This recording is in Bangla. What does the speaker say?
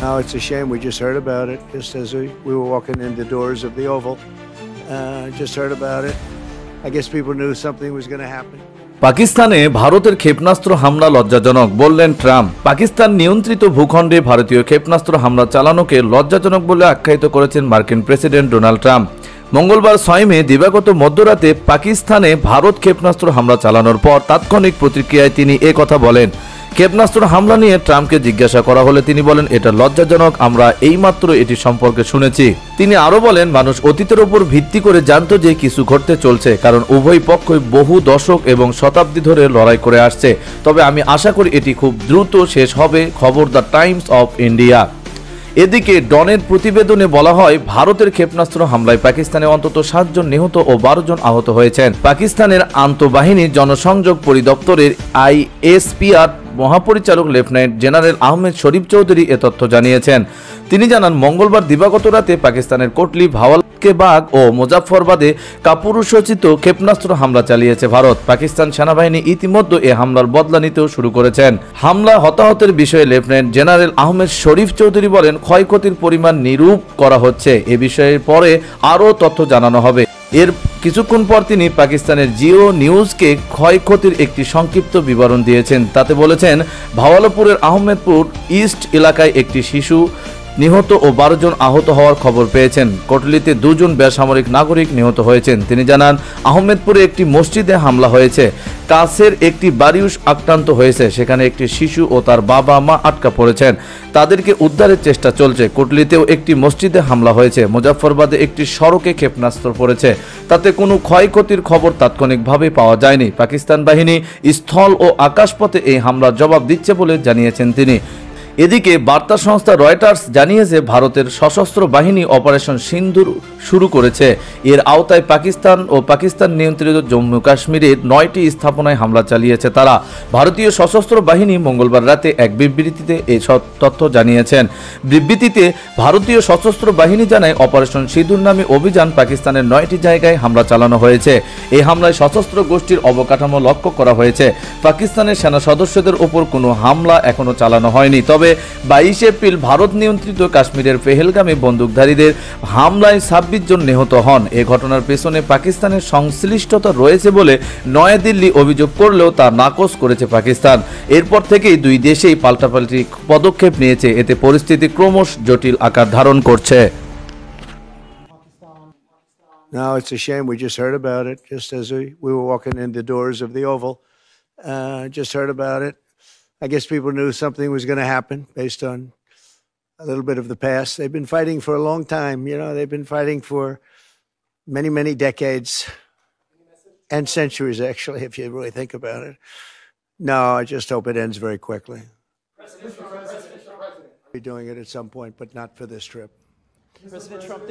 No, it's a shame. We just heard about it just as we were walking in the doors of the Oval. Just heard about it. I guess people knew something was going to happen. পাকিস্তানে ভারতের ক্ষেপণাস্ত্র হামলা লজ্জাজনক বললেন ট্রাম্প। পাকিস্তান নিয়ন্ত্রিত ভূখণ্ডে ভারতীয় ক্ষেপণাস্ত্র হামলা চালানোকে লজ্জাজনক বলে আখ্যায়িত করেছেন মার্কিন প্রেসিডেন্ট ডোনাল্ড ট্রাম্প। মঙ্গলবার 6 মে দিবাগত মধ্যরাতে পাকিস্তানে ভারত ক্ষেপণাস্ত্র হামলা চালানোর পর তাৎক্ষণিক প্রতিক্রিয়ায় তিনি কথা বলেন। ক্ষেপণাস্ত্র হামলা নিয়ে ট্রাম্পকে জিজ্ঞাসা করা হলে তিনি বলেন, এটা লজ্জাজনক, আমরা এইমাত্র এটি সম্পর্কে শুনেছি। তিনি আরও বলেন, মানুষ অতীতের উপর ভিত্তি করে জানতো যে কিছু ঘটতে চলছে, কারণ উভয় পক্ষই বহু দশক এবং শতাব্দী ধরে লড়াই করে আসছে। তবে আমি আশা করি এটি খুব দ্রুত শেষ হবে। খবর দ্য টাইমস অফ ইন্ডিয়া। এদিকে ডনের প্রতিবেদনে বলা হয়, ভারতের ক্ষেপণাস্ত্র হামলায় পাকিস্তানে অন্তত 7 জন নিহত ও 12 জন আহত হয়েছেন। পাকিস্তানের আন্তঃবাহিনী জনসংযোগ পরিদপ্তরের ISPR মহাপরিচালক লেফটেন্যান্ট জেনারেল আহমেদ শরীফ চৌধুরী এ তথ্য জানিয়েছেন। তিনি জানান, মঙ্গলবার দিবাগত রাতে পাকিস্তানের কোটলি, ভাওয়ালকেবাগ ও মুজাফফরবাদে কাপুরুষোচিত ক্ষেপণাস্ত্র হামলা চালিয়েছে ভারত। পাকিস্তান সেনাবাহিনী ইতিমধ্যে এ হামলার বদলা নিতেও শুরু করেছেন। হামলা হতাহতের বিষয়ে লেফটেন্যান্ট জেনারেল আহমেদ শরীফ চৌধুরী বলেন, ক্ষয়ক্ষতির পরিমাণ নিরূপ করা হচ্ছে। এ বিষয়ে পরে আরও তথ্য জানানো হবে। এর কিছুক্ষণ পর তিনি পাকিস্তানের জিও নিউজকে ক্ষয়ক্ষতির একটি সংক্ষিপ্ত বিবরণ দিয়েছেন। তাতে বলেছেন, ভাওয়ালপুরের আহমেদপুর ইস্ট এলাকায় একটি শিশু নিহত ও 12 জন আহত হওয়ার খবর পেয়েছেন। কোটলিতে 2 জন বেসামরিক নাগরিক নিহত হয়েছেন। তিনি জানান, আহমেদপুরে একটি মসজিদে হামলা হয়েছে। কাছের একটি বাড়িও আক্রান্ত হয়েছে। সেখানে একটি শিশু ও তার বাবা মা আটকা পড়েছেন। তাদেরকে উদ্ধারের চেষ্টা চলছে। কোটলিতেও একটি মসজিদে হামলা হয়েছে। মুজাফফরবাদে একটি সড়কে ক্ষেপণাস্ত্র পড়েছে। তাতে কোনো ক্ষয়ক্ষতির খবর তাৎক্ষণিকভাবে পাওয়া যায়নি। পাকিস্তান বাহিনী স্থল ও আকাশপথে এই হামলার জবাব দিচ্ছে বলে জানিয়েছেন তিনি। এদিকে বার্তা সংস্থা রয়টার্স জানিয়েছে, ভারতের সশস্ত্র বাহিনী অপারেশন সিন্দুর শুরু করেছে। এর আওতায় পাকিস্তান ও পাকিস্তান নিয়ন্ত্রিত জম্মু কাশ্মীরের 9টি স্থাপনায় হামলা চালিয়েছে তারা। ভারতীয় সশস্ত্র বাহিনী মঙ্গলবার রাতে এক বিবৃতিতে এই তথ্য জানিয়েছেন। বিবৃতিতে ভারতীয় সশস্ত্র বাহিনী জানায়, অপারেশন সিঁদুর নামে অভিযান পাকিস্তানের 9টি জায়গায় হামলা চালানো হয়েছে। এই হামলায় সশস্ত্র গোষ্ঠীর অবকাঠামো লক্ষ্য করা হয়েছে। পাকিস্তানের সেনা সদস্যদের ওপর কোনো হামলা এখনো চালানো হয়নি। তবে 22 এপ্রিল ভারত নিয়ন্ত্রিত কাশ্মীরের পেহেলগামে বন্দুকধারীদের হামলায় 26 জন নিহত হন। এ ঘটনার পেছনে পাকিস্তানের সংশ্লিষ্টতা রয়েছে বলে নয়াদিল্লি অভিযোগ করলেও তা নাকচ করেছে পাকিস্তান। এরপর থেকেই দুই দেশেই পাল্টাপাল্টি পদক্ষেপ নিয়েছে। এতে পরিস্থিতি ক্রমশ জটিল আকার ধারণ করছে। No, it's a shame. We just heard about it just as we were walking in the doors of the Oval. Just heard about it. I guess people knew something was going to happen based on a little bit of the past. They've been fighting for a long time. They've been fighting for many, many decades and centuries, actually, if you really think about it. No, I just hope it ends very quickly. We'll be doing it at some point, but not for this trip. President Trump.